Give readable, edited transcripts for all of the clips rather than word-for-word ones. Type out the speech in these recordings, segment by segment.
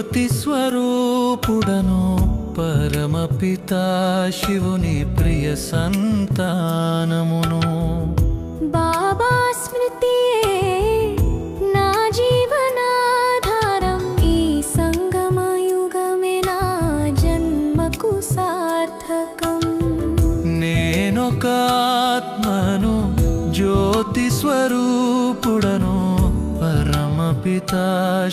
జ్యోతి స్వరూపుడను పరమపితా శివుని ప్రియ సంతానమును బాబా స్మృతియే నా జీవనాధారం ఈ సంగమయుగమే నా జన్మకు సార్థకం నేనొక ఆత్మను జ్యోతి స్వరూపుడను పరమపితా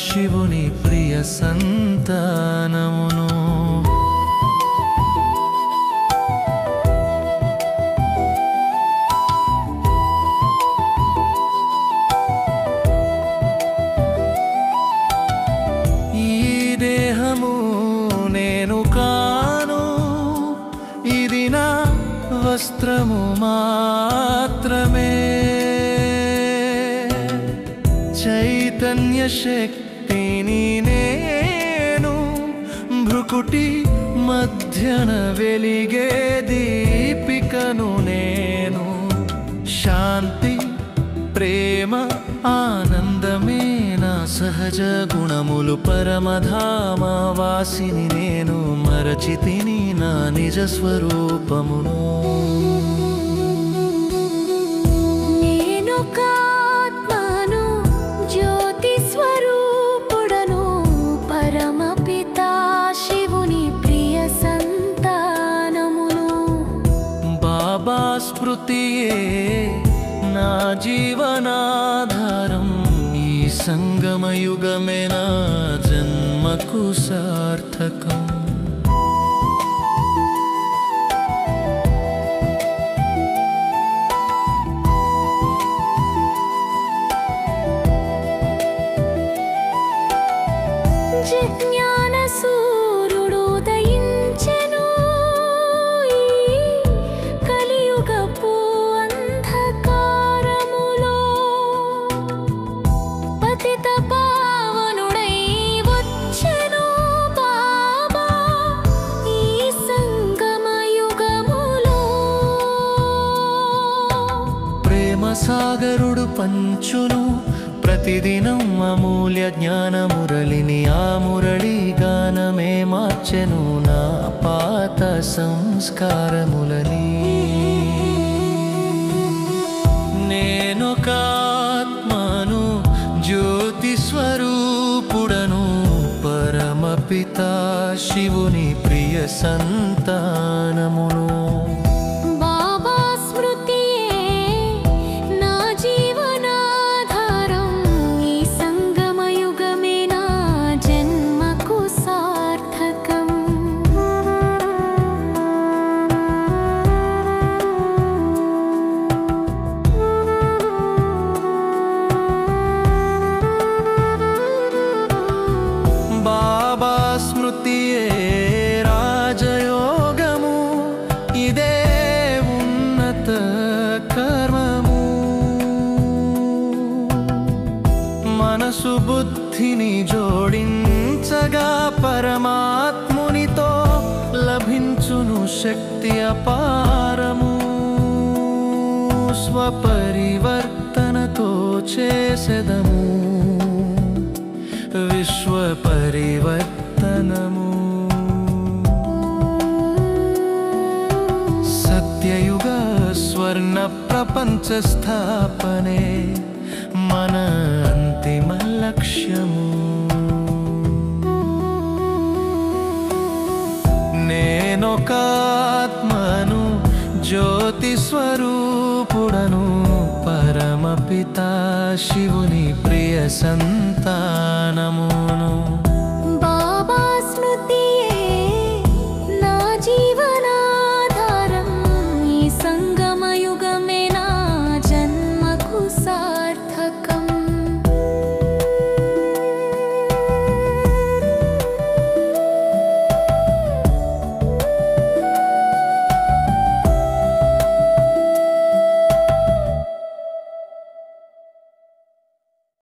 శివుని ప్రియ సంతానమును ఈ దేహము నేను కాను ఇది నా వస్త్రము మాత్రమే చైతన్య శక్తిని నేను భృకుటి మధ్యన వెలిగే దీపికను నేను శాంతి ప్రేమ ఆనందమే నా సహజ గుణములు పరమధామ వాసిని నేను మరచితిని నా నిజ స్వరూపమును స్మృతియే నా జీవనాధారం ఈ సంగమయుగమే నా జన్మకు సార్థకం సాగరుడు పంచును ప్రతిదినం అమూల్య జ్ఞాన మురళిని ఆ మురళి గానమే మార్చెను నా పాత సంస్కారములని నేనొక ఆత్మను జ్యోతి స్వరూపుడను పరమపితా శివుని ప్రియ సంతానమును స్మృతియే రాజయోగము ఇదే ఉన్నత కర్మము మనసు బుద్ధిని జోడించగా పరమాత్మునితో లభించును శక్తి అపారము స్వపరివర్తనతో చేసెదము విశ్వ పరివర్తనము సత్యయుగ స్వర్ణ ప్రపంచ స్థాపనే మన అంతిమ లక్ష్యము నేనొక ఆత్మను జ్యోతి స్వరూపుడను పరమపితా శివుని ప్రియ